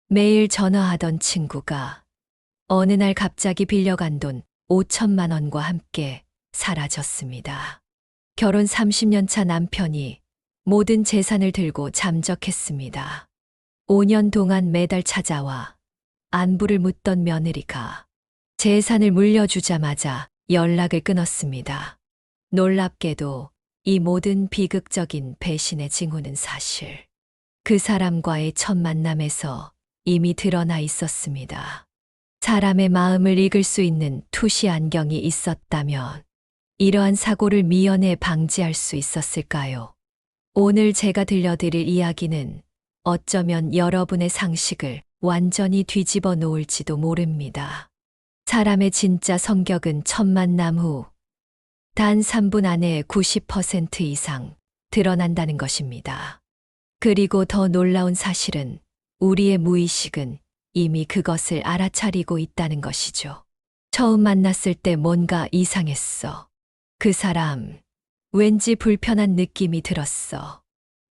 매일 전화하던 친구가 어느 날 갑자기 빌려간 돈 5천만 원과 함께 사라졌습니다. 결혼 30년 차 남편이 모든 재산을 들고 잠적했습니다. 5년 동안 매달 찾아와 안부를 묻던 며느리가 재산을 물려주자마자 연락을 끊었습니다. 놀랍게도 이 모든 비극적인 배신의 징후는 사실 그 사람과의 첫 만남에서 이미 드러나 있었습니다. 사람의 마음을 읽을 수 있는 투시 안경이 있었다면 이러한 사고를 미연에 방지할 수 있었을까요? 오늘 제가 들려드릴 이야기는 어쩌면 여러분의 상식을 완전히 뒤집어 놓을지도 모릅니다. 사람의 진짜 성격은 첫 만남 후 단 3분 안에 90% 이상 드러난다는 것입니다. 그리고 더 놀라운 사실은 우리의 무의식은 이미 그것을 알아차리고 있다는 것이죠. 처음 만났을 때 뭔가 이상했어. 그 사람, 왠지 불편한 느낌이 들었어.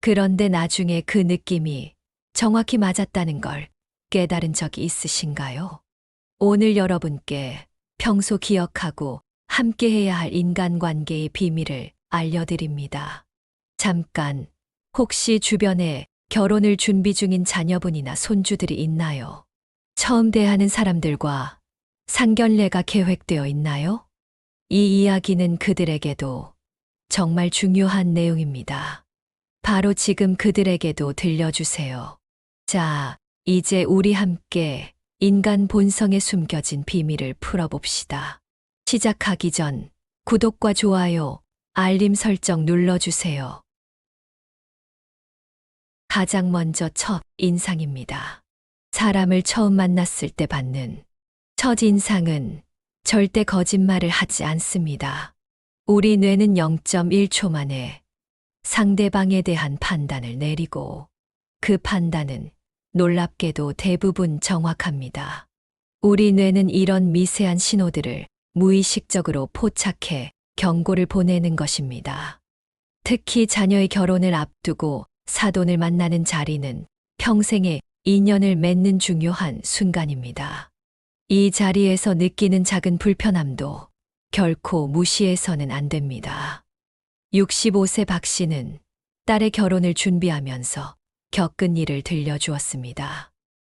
그런데 나중에 그 느낌이 정확히 맞았다는 걸 깨달은 적이 있으신가요? 오늘 여러분께 평소 기억하고 함께해야 할 인간관계의 비밀을 알려드립니다. 잠깐, 혹시 주변에 결혼을 준비 중인 자녀분이나 손주들이 있나요? 처음 대하는 사람들과 상견례가 계획되어 있나요? 이 이야기는 그들에게도 정말 중요한 내용입니다. 바로 지금 그들에게도 들려주세요. 자, 이제 우리 함께 인간 본성에 숨겨진 비밀을 풀어봅시다. 시작하기 전 구독과 좋아요, 알림 설정 눌러주세요. 가장 먼저 첫 인상입니다. 사람을 처음 만났을 때 받는 첫 인상은 절대 거짓말을 하지 않습니다. 우리 뇌는 0.1초 만에 상대방에 대한 판단을 내리고 그 판단은 놀랍게도 대부분 정확합니다. 우리 뇌는 이런 미세한 신호들을 무의식적으로 포착해 경고를 보내는 것입니다. 특히 자녀의 결혼을 앞두고 사돈을 만나는 자리는 평생의 인연을 맺는 중요한 순간입니다. 이 자리에서 느끼는 작은 불편함도 결코 무시해서는 안 됩니다. 65세 박 씨는 딸의 결혼을 준비하면서 겪은 일을 들려주었습니다.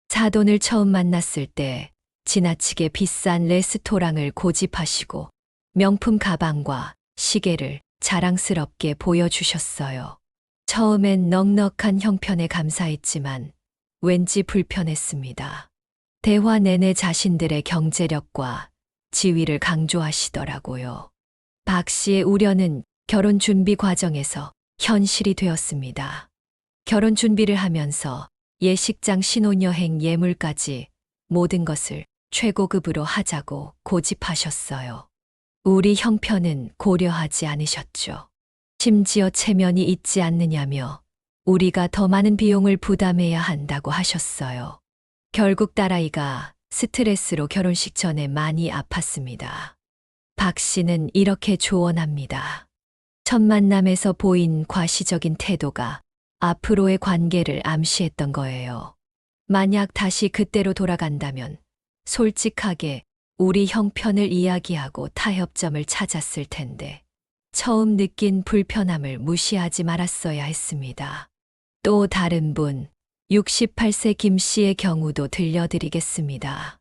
사돈을 처음 만났을 때 지나치게 비싼 레스토랑을 고집하시고 명품 가방과 시계를 자랑스럽게 보여주셨어요. 처음엔 넉넉한 형편에 감사했지만 왠지 불편했습니다. 대화 내내 자신들의 경제력과 지위를 강조하시더라고요. 박 씨의 우려는 결혼 준비 과정에서 현실이 되었습니다. 결혼 준비를 하면서 예식장, 신혼여행, 예물까지 모든 것을 최고급으로 하자고 고집하셨어요. 우리 형편은 고려하지 않으셨죠. 심지어 체면이 있지 않느냐며 우리가 더 많은 비용을 부담해야 한다고 하셨어요. 결국 딸아이가 스트레스로 결혼식 전에 많이 아팠습니다. 박 씨는 이렇게 조언합니다. 첫 만남에서 보인 과시적인 태도가 앞으로의 관계를 암시했던 거예요. 만약 다시 그때로 돌아간다면 솔직하게 우리 형편을 이야기하고 타협점을 찾았을 텐데 처음 느낀 불편함을 무시하지 말았어야 했습니다. 또 다른 분, 68세 김 씨의 경우도 들려드리겠습니다.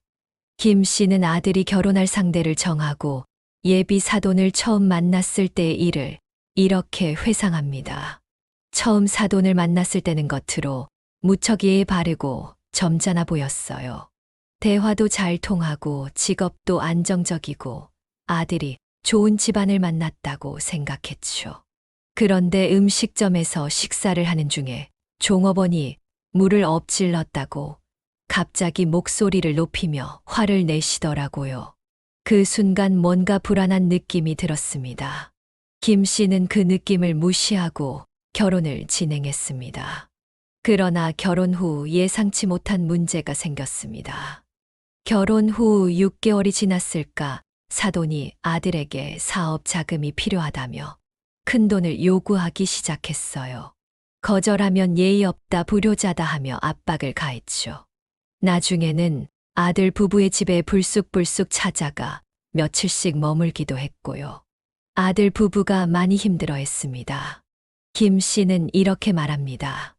김 씨는 아들이 결혼할 상대를 정하고 예비 사돈을 처음 만났을 때의 일을 이렇게 회상합니다. 처음 사돈을 만났을 때는 겉으로 무척 예의 바르고 점잖아 보였어요. 대화도 잘 통하고 직업도 안정적이고 아들이 좋은 집안을 만났다고 생각했죠. 그런데 음식점에서 식사를 하는 중에 종업원이 물을 엎질렀다고 갑자기 목소리를 높이며 화를 내시더라고요. 그 순간 뭔가 불안한 느낌이 들었습니다. 김 씨는 그 느낌을 무시하고 결혼을 진행했습니다. 그러나 결혼 후 예상치 못한 문제가 생겼습니다. 결혼 후 6개월이 지났을까 사돈이 아들에게 사업 자금이 필요하다며 큰돈을 요구하기 시작했어요. 거절하면 예의 없다, 불효자다 하며 압박을 가했죠. 나중에는 아들 부부의 집에 불쑥불쑥 찾아가 며칠씩 머물기도 했고요. 아들 부부가 많이 힘들어했습니다. 김 씨는 이렇게 말합니다.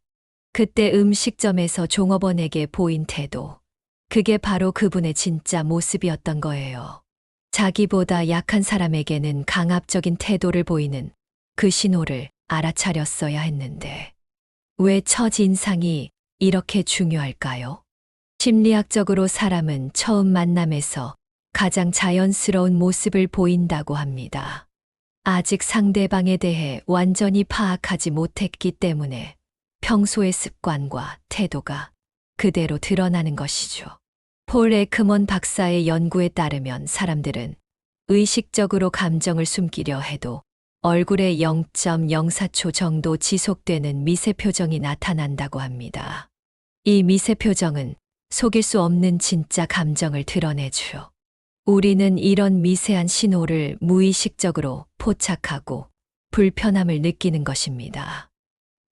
그때 음식점에서 종업원에게 보인 태도, 그게 바로 그분의 진짜 모습이었던 거예요. 자기보다 약한 사람에게는 강압적인 태도를 보이는 그 신호를 알아차렸어야 했는데 왜 첫인상이 이렇게 중요할까요? 심리학적으로 사람은 처음 만남에서 가장 자연스러운 모습을 보인다고 합니다. 아직 상대방에 대해 완전히 파악하지 못했기 때문에 평소의 습관과 태도가 그대로 드러나는 것이죠. 폴 에크먼 박사의 연구에 따르면 사람들은 의식적으로 감정을 숨기려 해도 얼굴에 0.04초 정도 지속되는 미세 표정이 나타난다고 합니다. 이 미세 표정은 속일 수 없는 진짜 감정을 드러내죠. 우리는 이런 미세한 신호를 무의식적으로 포착하고 불편함을 느끼는 것입니다.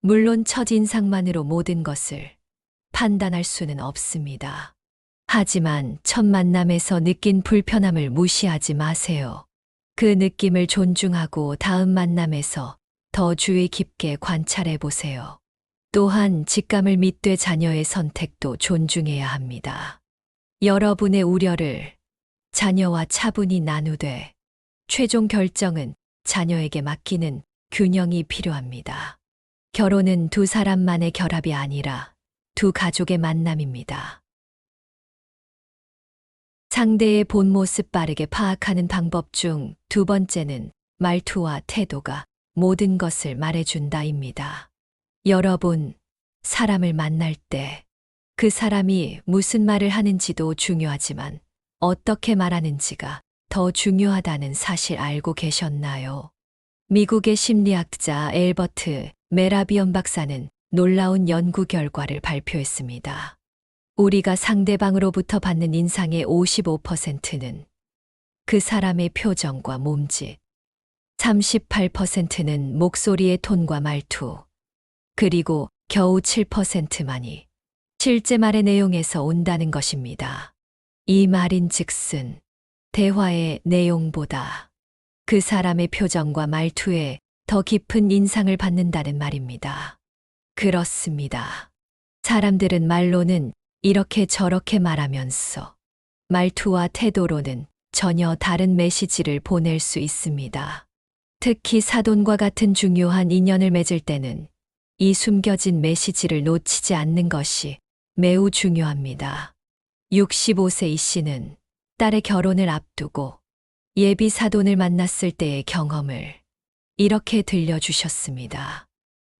물론 첫인상만으로 모든 것을 판단할 수는 없습니다. 하지만 첫 만남에서 느낀 불편함을 무시하지 마세요. 그 느낌을 존중하고 다음 만남에서 더 주의 깊게 관찰해 보세요. 또한 직감을 믿되 자녀의 선택도 존중해야 합니다. 여러분의 우려를 자녀와 차분히 나누되 최종 결정은 자녀에게 맡기는 균형이 필요합니다. 결혼은 두 사람만의 결합이 아니라 두 가족의 만남입니다. 상대의 본 모습 빠르게 파악하는 방법 중 두 번째는 말투와 태도가 모든 것을 말해준다입니다. 여러분, 사람을 만날 때 그 사람이 무슨 말을 하는지도 중요하지만 어떻게 말하는지가 더 중요하다는 사실 알고 계셨나요? 미국의 심리학자 엘버트 메라비언 박사는 놀라운 연구 결과를 발표했습니다. 우리가 상대방으로부터 받는 인상의 55%는 그 사람의 표정과 몸짓, 38%는 목소리의 톤과 말투, 그리고 겨우 7%만이 실제 말의 내용에서 온다는 것입니다. 이 말인즉슨 대화의 내용보다 그 사람의 표정과 말투에 더 깊은 인상을 받는다는 말입니다. 그렇습니다. 사람들은 말로는 이렇게 저렇게 말하면서 말투와 태도로는 전혀 다른 메시지를 보낼 수 있습니다. 특히 사돈과 같은 중요한 인연을 맺을 때는 이 숨겨진 메시지를 놓치지 않는 것이 매우 중요합니다. 65세 이 씨는 딸의 결혼을 앞두고 예비 사돈을 만났을 때의 경험을 이렇게 들려주셨습니다.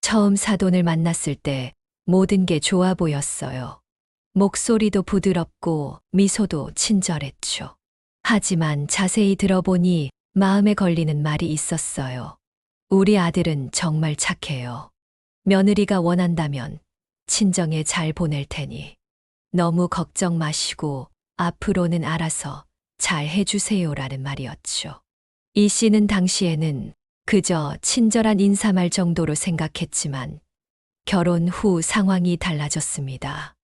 처음 사돈을 만났을 때 모든 게 좋아 보였어요. 목소리도 부드럽고 미소도 친절했죠. 하지만 자세히 들어보니 마음에 걸리는 말이 있었어요. 우리 아들은 정말 착해요. 며느리가 원한다면 친정에 잘 보낼 테니 너무 걱정 마시고 앞으로는 알아서 잘 해주세요라는 말이었죠. 이 씨는 당시에는 그저 친절한 인사말 정도로 생각했지만 결혼 후 상황이 달라졌습니다.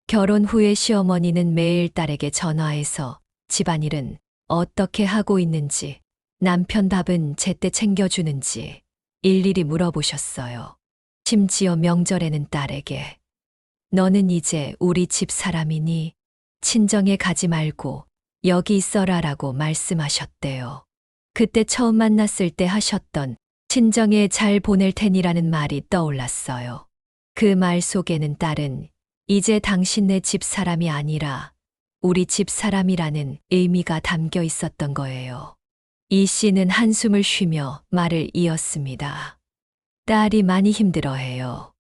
결혼 후에 시어머니는 매일 딸에게 전화해서 집안일은 어떻게 하고 있는지, 남편 밥은 제때 챙겨주는지 일일이 물어보셨어요. 심지어 명절에는 딸에게 너는 이제 우리 집 사람이니 친정에 가지 말고 여기 있어라라고 말씀하셨대요. 그때 처음 만났을 때 하셨던 친정에 잘 보낼 테니라는 말이 떠올랐어요. 그 말 속에는 딸은 이제 당신네 집 사람이 아니라 우리 집 사람이라는 의미가 담겨 있었던 거예요. 이 씨는 한숨을 쉬며 말을 이었습니다. 딸이 많이 힘들어해요.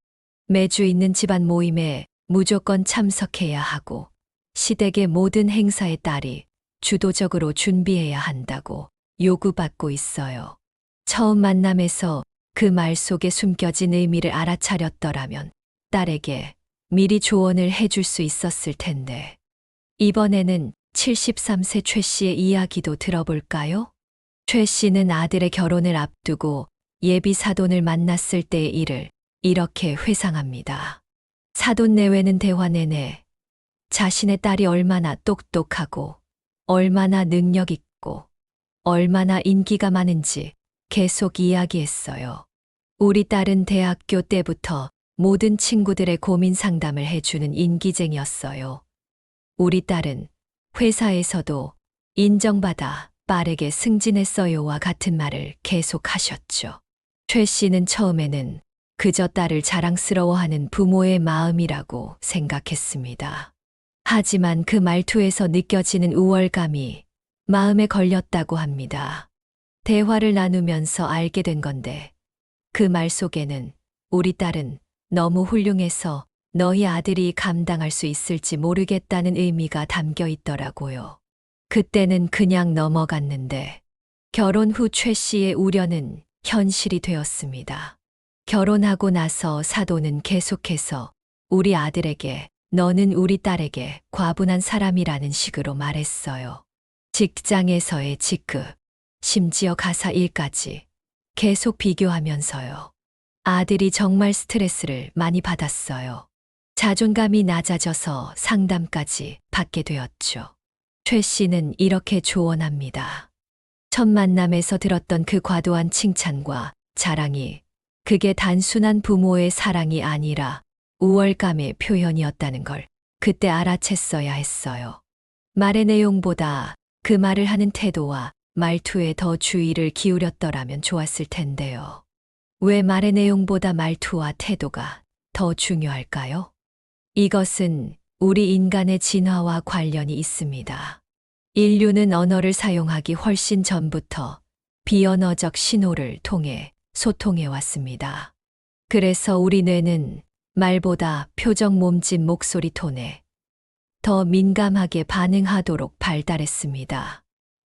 매주 있는 집안 모임에 무조건 참석해야 하고 시댁의 모든 행사에 딸이 주도적으로 준비해야 한다고 요구받고 있어요. 처음 만남에서 그 말 속에 숨겨진 의미를 알아차렸더라면 딸에게 미리 조언을 해줄 수 있었을 텐데. 이번에는 73세 최 씨의 이야기도 들어볼까요? 최 씨는 아들의 결혼을 앞두고 예비 사돈을 만났을 때의 일을 이렇게 회상합니다. 사돈 내외는 대화 내내 자신의 딸이 얼마나 똑똑하고 얼마나 능력 있고 얼마나 인기가 많은지 계속 이야기했어요. 우리 딸은 대학교 때부터 모든 친구들의 고민 상담을 해주는 인기쟁이였어요. 우리 딸은 회사에서도 인정받아 빠르게 승진했어요와 같은 말을 계속 하셨죠. 최 씨는 처음에는 그저 딸을 자랑스러워하는 부모의 마음이라고 생각했습니다. 하지만 그 말투에서 느껴지는 우월감이 마음에 걸렸다고 합니다. 대화를 나누면서 알게 된 건데 그 말 속에는 우리 딸은 너무 훌륭해서 너희 아들이 감당할 수 있을지 모르겠다는 의미가 담겨 있더라고요. 그때는 그냥 넘어갔는데 결혼 후 최 씨의 우려는 현실이 되었습니다. 결혼하고 나서 사도는 계속해서 우리 아들에게 너는 우리 딸에게 과분한 사람이라는 식으로 말했어요. 직장에서의 직급, 심지어 가사 일까지 계속 비교하면서요. 아들이 정말 스트레스를 많이 받았어요. 자존감이 낮아져서 상담까지 받게 되었죠. 최 씨는 이렇게 조언합니다. 첫 만남에서 들었던 그 과도한 칭찬과 자랑이 그게 단순한 부모의 사랑이 아니라 우월감의 표현이었다는 걸 그때 알아챘어야 했어요. 말의 내용보다 그 말을 하는 태도와 말투에 더 주의를 기울였더라면 좋았을 텐데요. 왜 말의 내용보다 말투와 태도가 더 중요할까요? 이것은 우리 인간의 진화와 관련이 있습니다. 인류는 언어를 사용하기 훨씬 전부터 비언어적 신호를 통해 소통해 왔습니다. 그래서 우리 뇌는 말보다 표정, 몸짓, 목소리 톤에 더 민감하게 반응하도록 발달했습니다.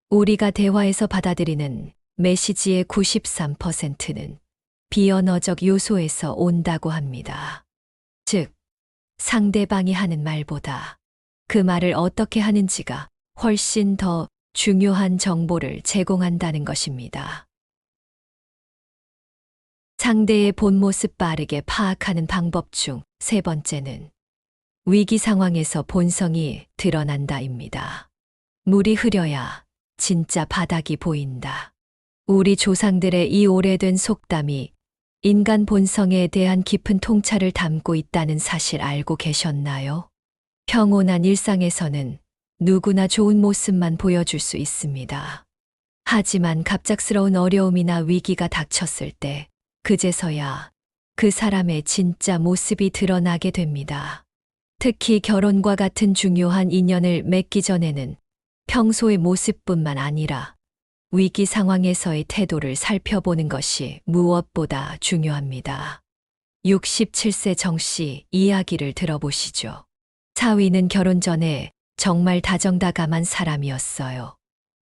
우리가 대화에서 받아들이는 메시지의 93%는 비언어적 요소에서 온다고 합니다. 즉, 상대방이 하는 말보다 그 말을 어떻게 하는지가 훨씬 더 중요한 정보를 제공한다는 것입니다. 상대의 본 모습 빠르게 파악하는 방법 중 세 번째는 위기 상황에서 본성이 드러난다입니다. 물이 흐려야 진짜 바닥이 보인다. 우리 조상들의 이 오래된 속담이 인간 본성에 대한 깊은 통찰을 담고 있다는 사실 알고 계셨나요? 평온한 일상에서는 누구나 좋은 모습만 보여줄 수 있습니다. 하지만 갑작스러운 어려움이나 위기가 닥쳤을 때 그제서야 그 사람의 진짜 모습이 드러나게 됩니다. 특히 결혼과 같은 중요한 인연을 맺기 전에는 평소의 모습뿐만 아니라 위기 상황에서의 태도를 살펴보는 것이 무엇보다 중요합니다. 67세 정 씨 이야기를 들어보시죠. 사위는 결혼 전에 정말 다정다감한 사람이었어요.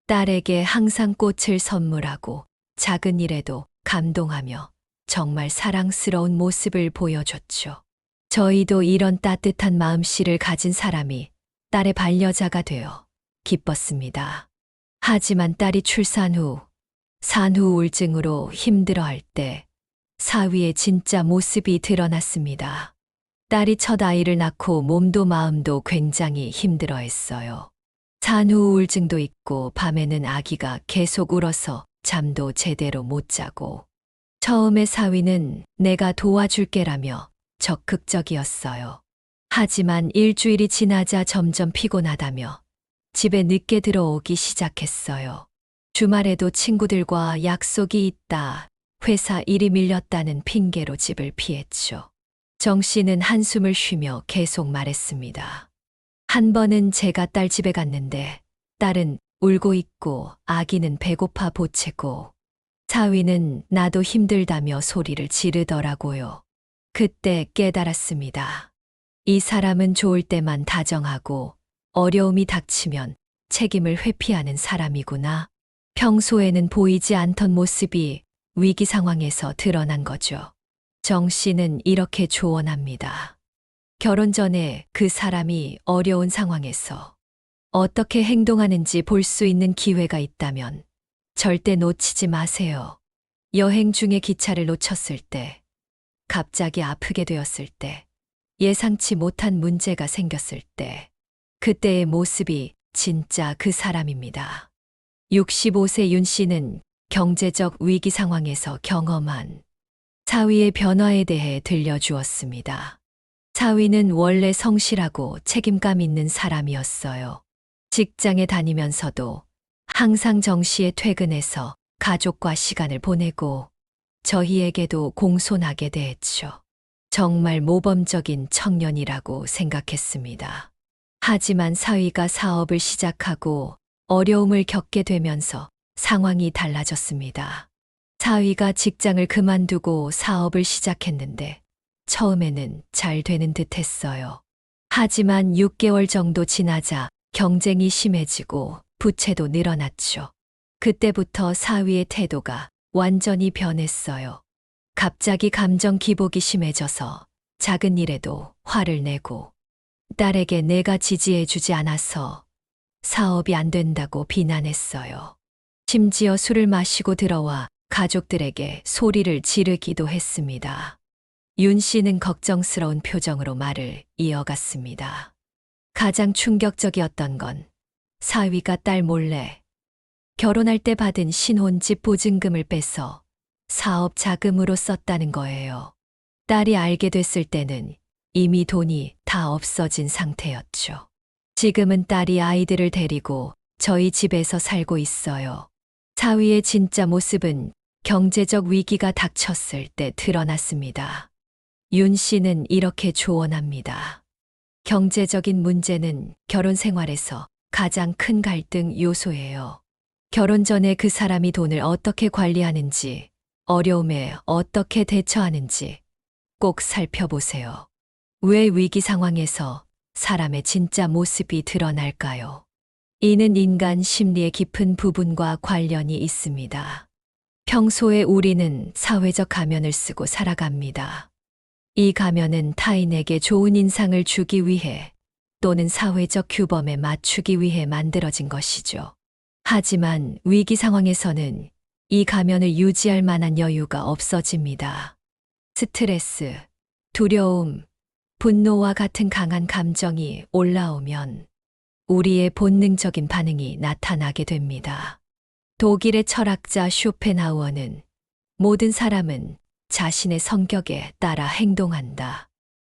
딸에게 항상 꽃을 선물하고 작은 일에도 감동하며 정말 사랑스러운 모습을 보여줬죠. 저희도 이런 따뜻한 마음씨를 가진 사람이 딸의 반려자가 되어 기뻤습니다. 하지만 딸이 출산 후 산후 우울증으로 힘들어할 때 사위의 진짜 모습이 드러났습니다. 딸이 첫 아이를 낳고 몸도 마음도 굉장히 힘들어했어요. 산후 우울증도 있고 밤에는 아기가 계속 울어서 잠도 제대로 못 자고 처음에 사위는 내가 도와줄게라며 적극적이었어요. 하지만 일주일이 지나자 점점 피곤하다며 집에 늦게 들어오기 시작했어요. 주말에도 친구들과 약속이 있다, 회사 일이 밀렸다는 핑계로 집을 피했죠. 정 씨는 한숨을 쉬며 계속 말했습니다. 한 번은 제가 딸 집에 갔는데 딸은 울고 있고 아기는 배고파 보채고 사위는 나도 힘들다며 소리를 지르더라고요. 그때 깨달았습니다. 이 사람은 좋을 때만 다정하고 어려움이 닥치면 책임을 회피하는 사람이구나. 평소에는 보이지 않던 모습이 위기 상황에서 드러난 거죠. 정 씨는 이렇게 조언합니다. 결혼 전에 그 사람이 어려운 상황에서 어떻게 행동하는지 볼 수 있는 기회가 있다면 절대 놓치지 마세요. 여행 중에 기차를 놓쳤을 때, 갑자기 아프게 되었을 때, 예상치 못한 문제가 생겼을 때, 그때의 모습이 진짜 그 사람입니다. 65세 윤 씨는 경제적 위기 상황에서 경험한 사위의 변화에 대해 들려주었습니다. 사위는 원래 성실하고 책임감 있는 사람이었어요. 직장에 다니면서도 항상 정시에 퇴근해서 가족과 시간을 보내고 저희에게도 공손하게 대했죠. 정말 모범적인 청년이라고 생각했습니다. 하지만 사위가 사업을 시작하고 어려움을 겪게 되면서 상황이 달라졌습니다. 사위가 직장을 그만두고 사업을 시작했는데 처음에는 잘 되는 듯 했어요. 하지만 6개월 정도 지나자 경쟁이 심해지고 부채도 늘어났죠. 그때부터 사위의 태도가 완전히 변했어요. 갑자기 감정 기복이 심해져서 작은 일에도 화를 내고 딸에게 내가 지지해주지 않아서 사업이 안 된다고 비난했어요. 심지어 술을 마시고 들어와 가족들에게 소리를 지르기도 했습니다. 윤 씨는 걱정스러운 표정으로 말을 이어갔습니다. 가장 충격적이었던 건 사위가 딸 몰래 결혼할 때 받은 신혼집 보증금을 빼서 사업 자금으로 썼다는 거예요. 딸이 알게 됐을 때는 이미 돈이 다 없어진 상태였죠. 지금은 딸이 아이들을 데리고 저희 집에서 살고 있어요. 사위의 진짜 모습은 경제적 위기가 닥쳤을 때 드러났습니다. 윤 씨는 이렇게 조언합니다. 경제적인 문제는 결혼 생활에서 가장 큰 갈등 요소예요. 결혼 전에 그 사람이 돈을 어떻게 관리하는지, 어려움에 어떻게 대처하는지 꼭 살펴보세요. 왜 위기 상황에서 사람의 진짜 모습이 드러날까요? 이는 인간 심리의 깊은 부분과 관련이 있습니다. 평소에 우리는 사회적 가면을 쓰고 살아갑니다. 이 가면은 타인에게 좋은 인상을 주기 위해 또는 사회적 규범에 맞추기 위해 만들어진 것이죠. 하지만 위기 상황에서는 이 가면을 유지할 만한 여유가 없어집니다. 스트레스, 두려움, 분노와 같은 강한 감정이 올라오면 우리의 본능적인 반응이 나타나게 됩니다. 독일의 철학자 쇼펜하우어는 모든 사람은 자신의 성격에 따라 행동한다.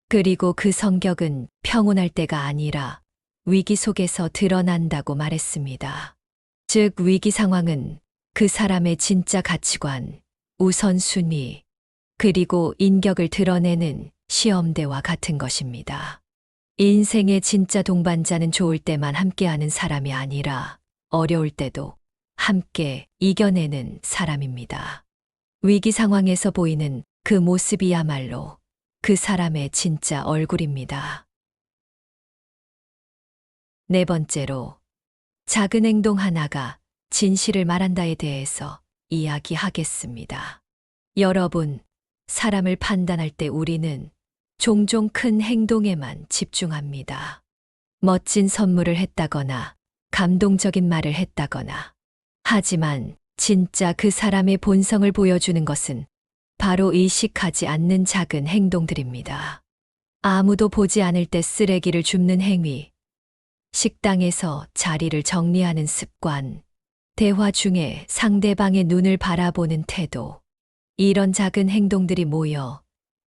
그리고 그 성격은 평온할 때가 아니라 위기 속에서 드러난다고 말했습니다. 즉, 위기 상황은 그 사람의 진짜 가치관, 우선순위, 그리고 인격을 드러내는 시험대와 같은 것입니다. 인생의 진짜 동반자는 좋을 때만 함께하는 사람이 아니라 어려울 때도 함께 이겨내는 사람입니다. 위기 상황에서 보이는 그 모습이야말로 그 사람의 진짜 얼굴입니다. 네 번째로, 작은 행동 하나가 진실을 말한다에 대해서 이야기하겠습니다. 여러분, 사람을 판단할 때 우리는 종종 큰 행동에만 집중합니다. 멋진 선물을 했다거나 감동적인 말을 했다거나. 하지만 진짜 그 사람의 본성을 보여주는 것은 바로 의식하지 않는 작은 행동들입니다. 아무도 보지 않을 때 쓰레기를 줍는 행위, 식당에서 자리를 정리하는 습관, 대화 중에 상대방의 눈을 바라보는 태도, 이런 작은 행동들이 모여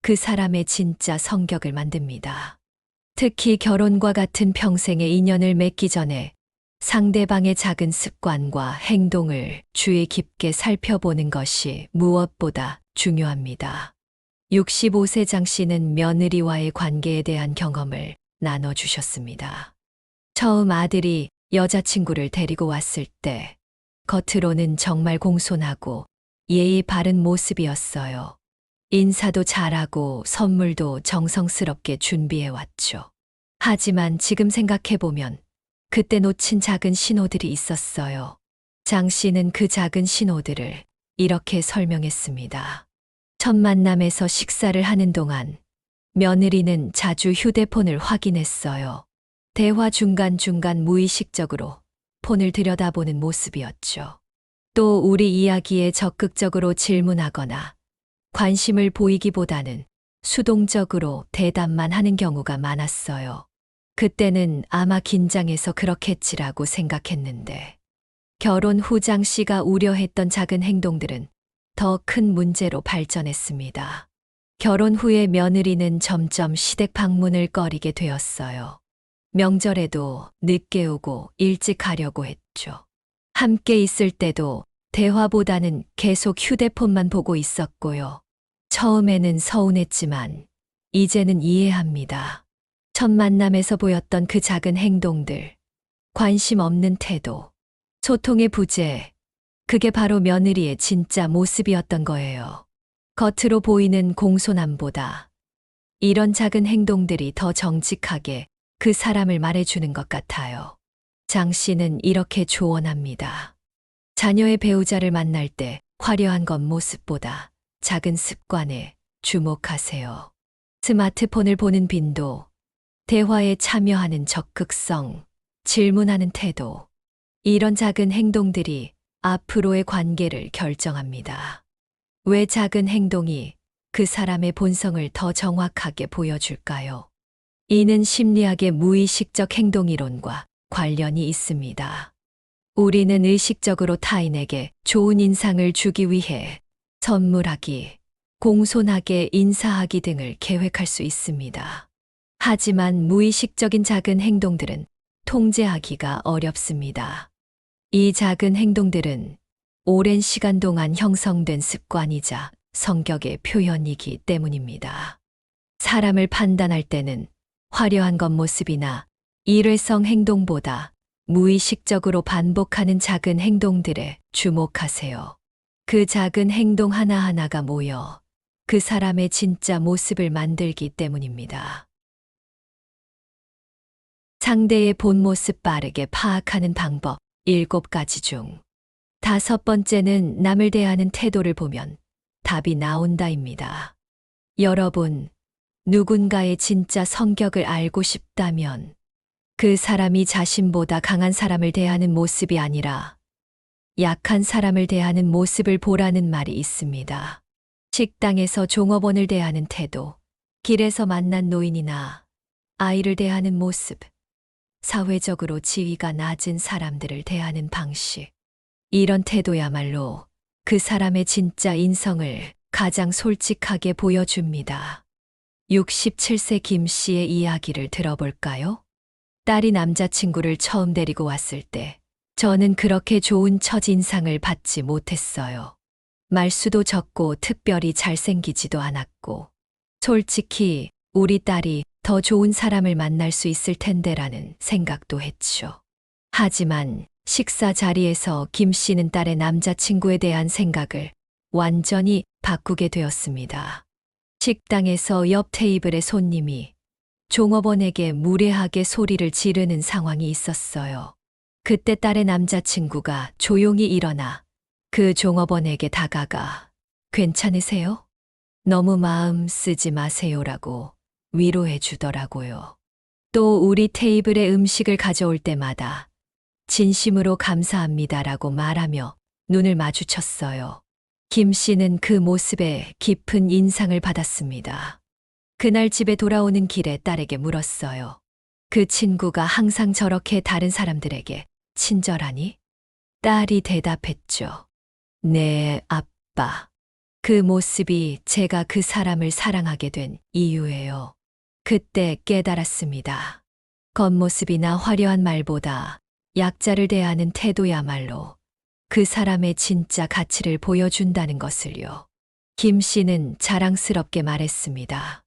그 사람의 진짜 성격을 만듭니다. 특히 결혼과 같은 평생의 인연을 맺기 전에 상대방의 작은 습관과 행동을 주의 깊게 살펴보는 것이 무엇보다 중요합니다. 65세 장 씨는 며느리와의 관계에 대한 경험을 나눠주셨습니다. 처음 아들이 여자친구를 데리고 왔을 때 겉으로는 정말 공손하고 예의 바른 모습이었어요. 인사도 잘하고 선물도 정성스럽게 준비해왔죠. 하지만 지금 생각해보면 그때 놓친 작은 신호들이 있었어요. 장 씨는 그 작은 신호들을 이렇게 설명했습니다. 첫 만남에서 식사를 하는 동안 며느리는 자주 휴대폰을 확인했어요. 대화 중간중간 무의식적으로 폰을 들여다보는 모습이었죠. 또 우리 이야기에 적극적으로 질문하거나 관심을 보이기보다는 수동적으로 대답만 하는 경우가 많았어요. 그때는 아마 긴장해서 그렇겠지라고 생각했는데 결혼 후 장 씨가 우려했던 작은 행동들은 더 큰 문제로 발전했습니다. 결혼 후에 며느리는 점점 시댁 방문을 꺼리게 되었어요. 명절에도 늦게 오고 일찍 가려고 했죠. 함께 있을 때도 대화보다는 계속 휴대폰만 보고 있었고요. 처음에는 서운했지만 이제는 이해합니다. 첫 만남에서 보였던 그 작은 행동들, 관심 없는 태도, 소통의 부재, 그게 바로 며느리의 진짜 모습이었던 거예요. 겉으로 보이는 공손함보다 이런 작은 행동들이 더 정직하게 그 사람을 말해주는 것 같아요. 장 씨는 이렇게 조언합니다. 자녀의 배우자를 만날 때 화려한 겉모습보다 작은 습관에 주목하세요. 스마트폰을 보는 빈도, 대화에 참여하는 적극성, 질문하는 태도, 이런 작은 행동들이 앞으로의 관계를 결정합니다. 왜 작은 행동이 그 사람의 본성을 더 정확하게 보여줄까요? 이는 심리학의 무의식적 행동이론과 관련이 있습니다. 우리는 의식적으로 타인에게 좋은 인상을 주기 위해 선물하기, 공손하게 인사하기 등을 계획할 수 있습니다. 하지만 무의식적인 작은 행동들은 통제하기가 어렵습니다. 이 작은 행동들은 오랜 시간 동안 형성된 습관이자 성격의 표현이기 때문입니다. 사람을 판단할 때는 화려한 겉모습이나 일회성 행동보다 무의식적으로 반복하는 작은 행동들에 주목하세요. 그 작은 행동 하나하나가 모여 그 사람의 진짜 모습을 만들기 때문입니다. 상대의 본 모습 빠르게 파악하는 방법 7가지 중 5번째는 남을 대하는 태도를 보면 답이 나온다입니다. 여러분, 누군가의 진짜 성격을 알고 싶다면 그 사람이 자신보다 강한 사람을 대하는 모습이 아니라 약한 사람을 대하는 모습을 보라는 말이 있습니다. 식당에서 종업원을 대하는 태도, 길에서 만난 노인이나 아이를 대하는 모습, 사회적으로 지위가 낮은 사람들을 대하는 방식. 이런 태도야말로 그 사람의 진짜 인성을 가장 솔직하게 보여줍니다. 67세 김 씨의 이야기를 들어볼까요? 딸이 남자친구를 처음 데리고 왔을 때 저는 그렇게 좋은 첫인상을 받지 못했어요. 말수도 적고 특별히 잘생기지도 않았고 솔직히 우리 딸이 더 좋은 사람을 만날 수 있을 텐데라는 생각도 했죠. 하지만 식사 자리에서 김 씨는 딸의 남자친구에 대한 생각을 완전히 바꾸게 되었습니다. 식당에서 옆 테이블의 손님이 종업원에게 무례하게 소리를 지르는 상황이 있었어요. 그때 딸의 남자친구가 조용히 일어나 그 종업원에게 다가가 괜찮으세요? 너무 마음 쓰지 마세요라고 위로해 주더라고요. 또 우리 테이블에 음식을 가져올 때마다 진심으로 감사합니다라고 말하며 눈을 마주쳤어요. 김 씨는 그 모습에 깊은 인상을 받았습니다. 그날 집에 돌아오는 길에 딸에게 물었어요. 그 친구가 항상 저렇게 다른 사람들에게 친절하니? 딸이 대답했죠. 네, 아빠. 그 모습이 제가 그 사람을 사랑하게 된 이유예요. 그때 깨달았습니다. 겉모습이나 화려한 말보다 약자를 대하는 태도야말로 그 사람의 진짜 가치를 보여준다는 것을요. 김 씨는 자랑스럽게 말했습니다.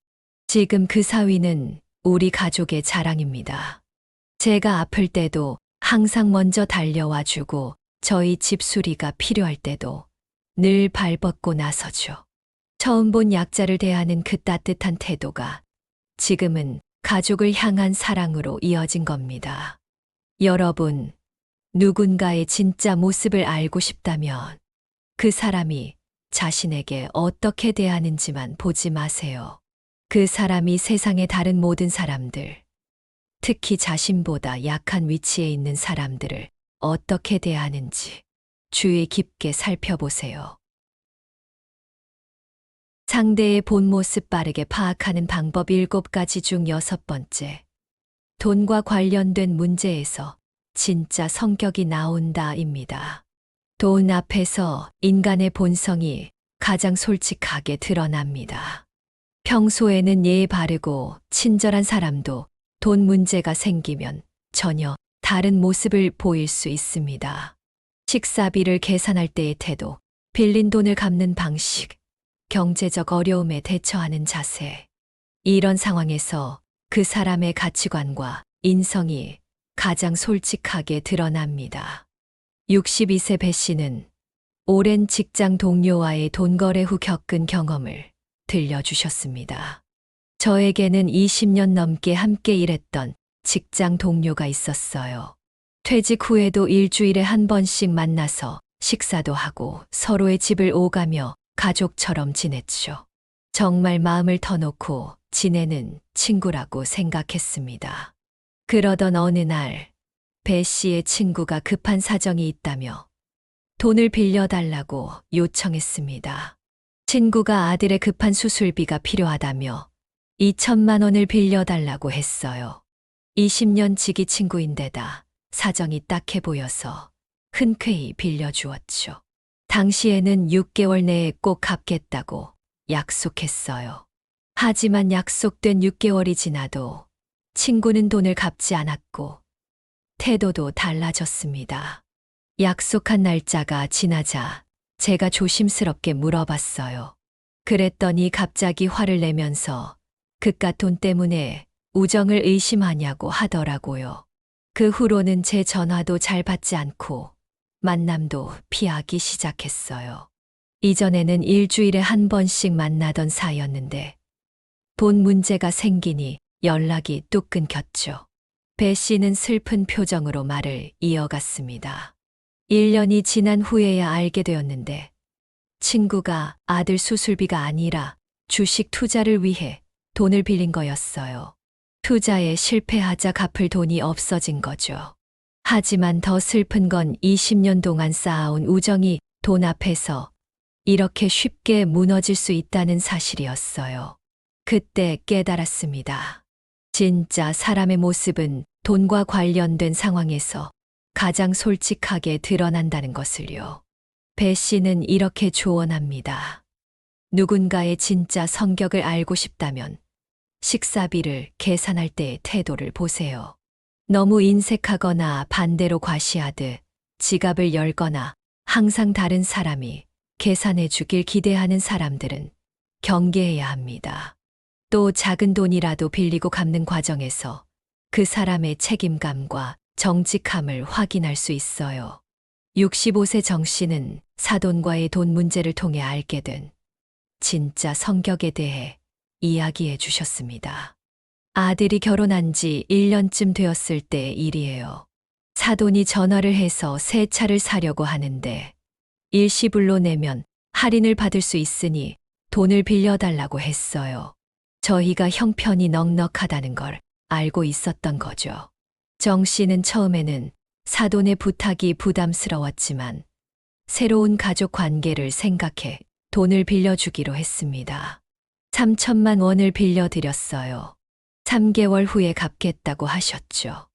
지금 그 사위는 우리 가족의 자랑입니다. 제가 아플 때도 항상 먼저 달려와 주고 저희 집 수리가 필요할 때도 늘 발벗고 나서죠. 처음 본 약자를 대하는 그 따뜻한 태도가 지금은 가족을 향한 사랑으로 이어진 겁니다. 여러분, 누군가의 진짜 모습을 알고 싶다면 그 사람이 자신에게 어떻게 대하는지만 보지 마세요. 그 사람이 세상의 다른 모든 사람들, 특히 자신보다 약한 위치에 있는 사람들을 어떻게 대하는지 주의 깊게 살펴보세요. 상대의 본 모습 빠르게 파악하는 방법 7가지 중 6번째. 돈과 관련된 문제에서 진짜 성격이 나온다입니다. 돈 앞에서 인간의 본성이 가장 솔직하게 드러납니다. 평소에는 예의 바르고 친절한 사람도 돈 문제가 생기면 전혀 다른 모습을 보일 수 있습니다. 식사비를 계산할 때의 태도, 빌린 돈을 갚는 방식, 경제적 어려움에 대처하는 자세. 이런 상황에서 그 사람의 가치관과 인성이 가장 솔직하게 드러납니다. 62세 배 씨는 오랜 직장 동료와의 돈 거래 후 겪은 경험을 들려주셨습니다. 저에게는 20년 넘게 함께 일했던 직장 동료가 있었어요. 퇴직 후에도 일주일에 한 번씩 만나서 식사도 하고 서로의 집을 오가며 가족처럼 지냈죠. 정말 마음을 터놓고 지내는 친구라고 생각했습니다. 그러던 어느 날, 배 씨의 친구가 급한 사정이 있다며 돈을 빌려달라고 요청했습니다. 친구가 아들의 급한 수술비가 필요하다며 2천만 원을 빌려달라고 했어요. 20년 지기 친구인데다 사정이 딱해 보여서 흔쾌히 빌려주었죠. 당시에는 6개월 내에 꼭 갚겠다고 약속했어요. 하지만 약속된 6개월이 지나도 친구는 돈을 갚지 않았고 태도도 달라졌습니다. 약속한 날짜가 지나자 제가 조심스럽게 물어봤어요. 그랬더니 갑자기 화를 내면서 그깟 돈 때문에 우정을 의심하냐고 하더라고요. 그 후로는 제 전화도 잘 받지 않고 만남도 피하기 시작했어요. 이전에는 일주일에 한 번씩 만나던 사이였는데 돈 문제가 생기니 연락이 뚝 끊겼죠. 배 씨는 슬픈 표정으로 말을 이어갔습니다. 1년이 지난 후에야 알게 되었는데 친구가 아들 수술비가 아니라 주식 투자를 위해 돈을 빌린 거였어요. 투자에 실패하자 갚을 돈이 없어진 거죠. 하지만 더 슬픈 건 20년 동안 쌓아온 우정이 돈 앞에서 이렇게 쉽게 무너질 수 있다는 사실이었어요. 그때 깨달았습니다. 진짜 사람의 모습은 돈과 관련된 상황에서 가장 솔직하게 드러난다는 것을요. 배 씨는 이렇게 조언합니다. 누군가의 진짜 성격을 알고 싶다면 식사비를 계산할 때의 태도를 보세요. 너무 인색하거나 반대로 과시하듯 지갑을 열거나 항상 다른 사람이 계산해 주길 기대하는 사람들은 경계해야 합니다. 또 작은 돈이라도 빌리고 갚는 과정에서 그 사람의 책임감과 정직함을 확인할 수 있어요. 65세 정 씨는 사돈과의 돈 문제를 통해 알게 된 진짜 성격에 대해 이야기해 주셨습니다. 아들이 결혼한 지 1년쯤 되었을 때의 일이에요. 사돈이 전화를 해서 새 차를 사려고 하는데 일시불로 내면 할인을 받을 수 있으니 돈을 빌려달라고 했어요. 저희가 형편이 넉넉하다는 걸 알고 있었던 거죠. 정 씨는 처음에는 사돈의 부탁이 부담스러웠지만 새로운 가족 관계를 생각해 돈을 빌려주기로 했습니다. 3천만 원을 빌려드렸어요. 3개월 후에 갚겠다고 하셨죠.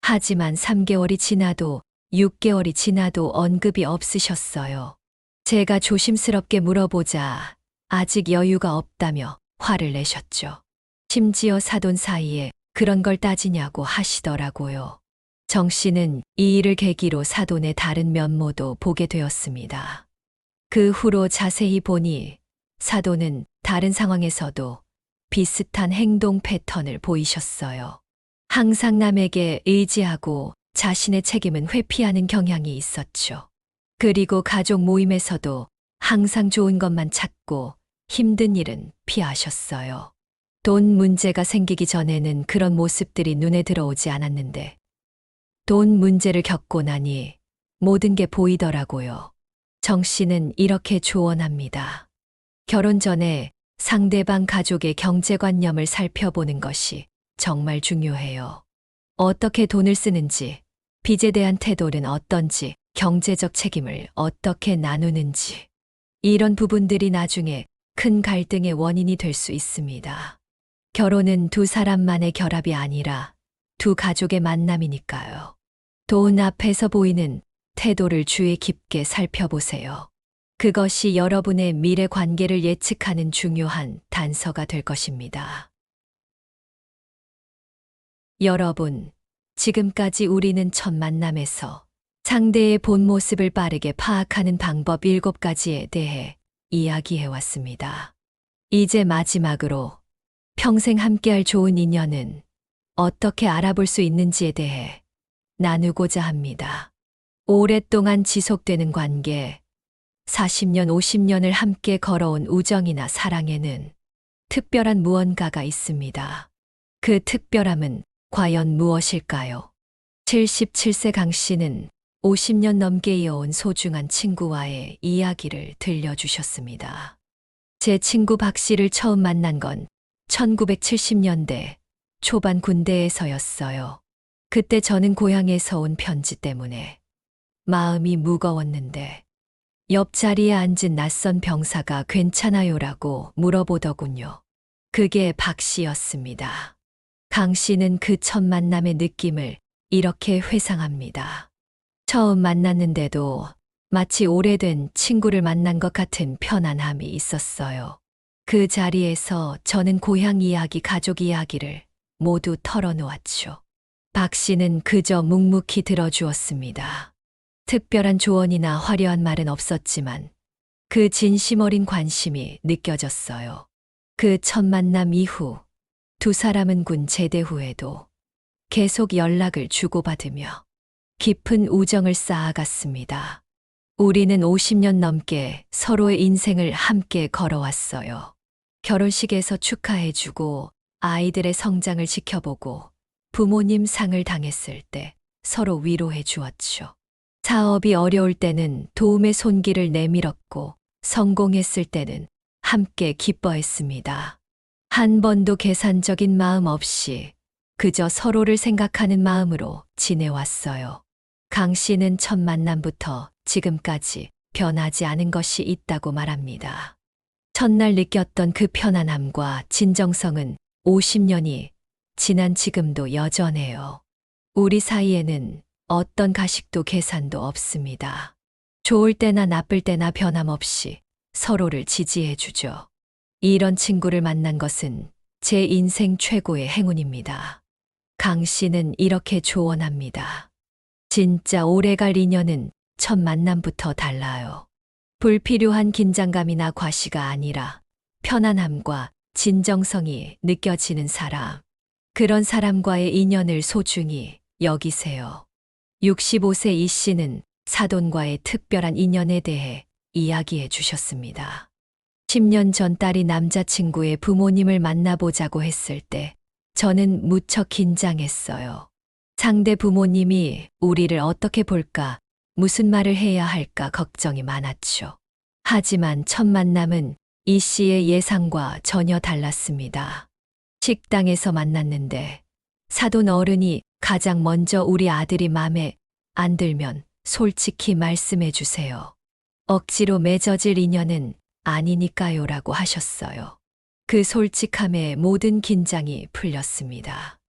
하지만 3개월이 지나도 6개월이 지나도 언급이 없으셨어요. 제가 조심스럽게 물어보자 아직 여유가 없다며 화를 내셨죠. 심지어 사돈 사이에 그런 걸 따지냐고 하시더라고요. 정 씨는 이 일을 계기로 사돈의 다른 면모도 보게 되었습니다. 그 후로 자세히 보니 사돈은 다른 상황에서도 비슷한 행동 패턴을 보이셨어요. 항상 남에게 의지하고 자신의 책임은 회피하는 경향이 있었죠. 그리고 가족 모임에서도 항상 좋은 것만 찾고 힘든 일은 피하셨어요. 돈 문제가 생기기 전에는 그런 모습들이 눈에 들어오지 않았는데 돈 문제를 겪고 나니 모든 게 보이더라고요. 정 씨는 이렇게 조언합니다. 결혼 전에 상대방 가족의 경제관념을 살펴보는 것이 정말 중요해요. 어떻게 돈을 쓰는지, 빚에 대한 태도는 어떤지, 경제적 책임을 어떻게 나누는지. 이런 부분들이 나중에 큰 갈등의 원인이 될 수 있습니다. 결혼은 두 사람만의 결합이 아니라 두 가족의 만남이니까요. 돈 앞에서 보이는 태도를 주의 깊게 살펴보세요. 그것이 여러분의 미래 관계를 예측하는 중요한 단서가 될 것입니다. 여러분, 지금까지 우리는 첫 만남에서 상대의 본 모습을 빠르게 파악하는 방법 7가지에 대해 이야기해 왔습니다. 이제 마지막으로 평생 함께할 좋은 인연은 어떻게 알아볼 수 있는지에 대해 나누고자 합니다. 오랫동안 지속되는 관계, 40년, 50년을 함께 걸어온 우정이나 사랑에는 특별한 무언가가 있습니다. 그 특별함은 과연 무엇일까요? 77세 강 씨는 50년 넘게 이어온 소중한 친구와의 이야기를 들려주셨습니다. 제 친구 박 씨를 처음 만난 건 1970년대 초반 군대에서였어요. 그때 저는 고향에서 온 편지 때문에 마음이 무거웠는데 옆자리에 앉은 낯선 병사가 괜찮아요라고 물어보더군요. 그게 박 씨였습니다. 강 씨는 그 첫 만남의 느낌을 이렇게 회상합니다. 처음 만났는데도 마치 오래된 친구를 만난 것 같은 편안함이 있었어요. 그 자리에서 저는 고향 이야기, 가족 이야기를 모두 털어놓았죠. 박 씨는 그저 묵묵히 들어주었습니다. 특별한 조언이나 화려한 말은 없었지만 그 진심 어린 관심이 느껴졌어요. 그 첫 만남 이후 두 사람은 군 제대 후에도 계속 연락을 주고받으며 깊은 우정을 쌓아갔습니다. 우리는 50년 넘게 서로의 인생을 함께 걸어왔어요. 결혼식에서 축하해주고 아이들의 성장을 지켜보고 부모님 상을 당했을 때 서로 위로해 주었죠. 사업이 어려울 때는 도움의 손길을 내밀었고 성공했을 때는 함께 기뻐했습니다. 한 번도 계산적인 마음 없이 그저 서로를 생각하는 마음으로 지내왔어요. 강 씨는 첫 만남부터 지금까지 변하지 않은 것이 있다고 말합니다. 첫날 느꼈던 그 편안함과 진정성은 50년이 지난 지금도 여전해요. 우리 사이에는 어떤 가식도 계산도 없습니다. 좋을 때나 나쁠 때나 변함없이 서로를 지지해 주죠. 이런 친구를 만난 것은 제 인생 최고의 행운입니다. 강 씨는 이렇게 조언합니다. 진짜 오래갈 인연은 첫 만남부터 달라요. 불필요한 긴장감이나 과시가 아니라 편안함과 진정성이 느껴지는 사람. 그런 사람과의 인연을 소중히 여기세요. 65세 이 씨는 사돈과의 특별한 인연에 대해 이야기해 주셨습니다. 10년 전 딸이 남자친구의 부모님을 만나보자고 했을 때 저는 무척 긴장했어요. 상대 부모님이 우리를 어떻게 볼까, 무슨 말을 해야 할까 걱정이 많았죠. 하지만 첫 만남은 이 씨의 예상과 전혀 달랐습니다. 식당에서 만났는데 사돈 어른이 가장 먼저 우리 아들이 맘에 안 들면 솔직히 말씀해 주세요. 억지로 맺어질 인연은 아니니까요라고 하셨어요. 그 솔직함에 모든 긴장이 풀렸습니다.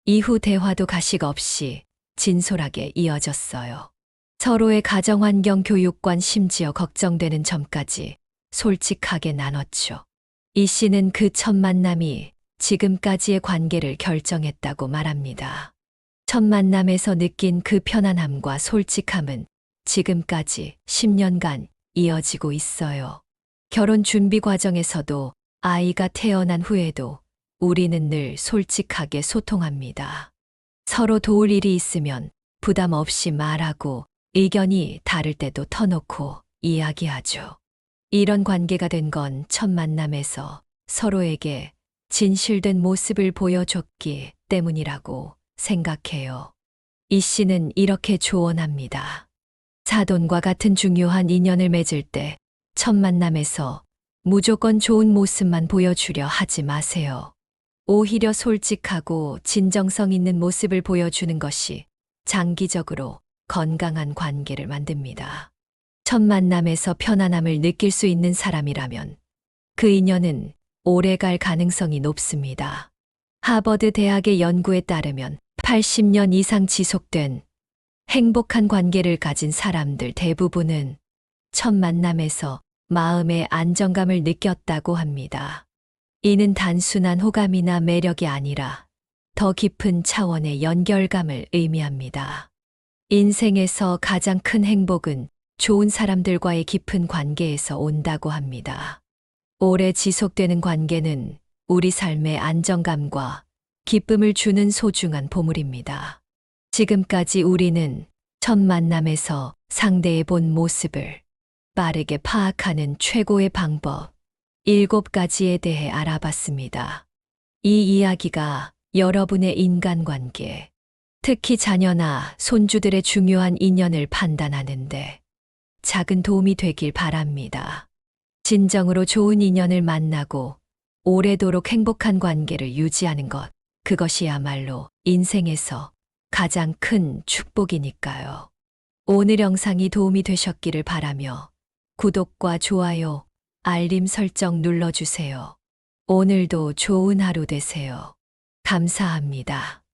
이후 대화도 가식 없이 진솔하게 이어졌어요. 서로의 가정환경, 교육관, 심지어 걱정되는 점까지 솔직하게 나눴죠. 이 씨는 그 첫 만남이 지금까지의 관계를 결정했다고 말합니다. 첫 만남에서 느낀 그 편안함과 솔직함은 지금까지 10년간 이어지고 있어요. 결혼 준비 과정에서도 아이가 태어난 후에도 우리는 늘 솔직하게 소통합니다. 서로 도울 일이 있으면 부담 없이 말하고 의견이 다를 때도 터놓고 이야기하죠. 이런 관계가 된 건 첫 만남에서 서로에게 진실된 모습을 보여줬기 때문이라고 생각해요. 이 씨는 이렇게 조언합니다. 사돈과 같은 중요한 인연을 맺을 때 첫 만남에서 무조건 좋은 모습만 보여주려 하지 마세요. 오히려 솔직하고 진정성 있는 모습을 보여주는 것이 장기적으로 건강한 관계를 만듭니다. 첫 만남에서 편안함을 느낄 수 있는 사람이라면 그 인연은 오래갈 가능성이 높습니다. 하버드 대학의 연구에 따르면 80년 이상 지속된 행복한 관계를 가진 사람들 대부분은 첫 만남에서 마음의 안정감을 느꼈다고 합니다. 이는 단순한 호감이나 매력이 아니라 더 깊은 차원의 연결감을 의미합니다. 인생에서 가장 큰 행복은 좋은 사람들과의 깊은 관계에서 온다고 합니다. 오래 지속되는 관계는 우리 삶의 안정감과 기쁨을 주는 소중한 보물입니다. 지금까지 우리는 첫 만남에서 상대의 본 모습을 빠르게 파악하는 최고의 방법 7가지에 대해 알아봤습니다. 이 이야기가 여러분의 인간관계, 특히 자녀나 손주들의 중요한 인연을 판단하는데 작은 도움이 되길 바랍니다. 진정으로 좋은 인연을 만나고 오래도록 행복한 관계를 유지하는 것, 그것이야말로 인생에서 가장 큰 축복이니까요. 오늘 영상이 도움이 되셨기를 바라며 구독과 좋아요, 알림 설정 눌러주세요. 오늘도 좋은 하루 되세요. 감사합니다.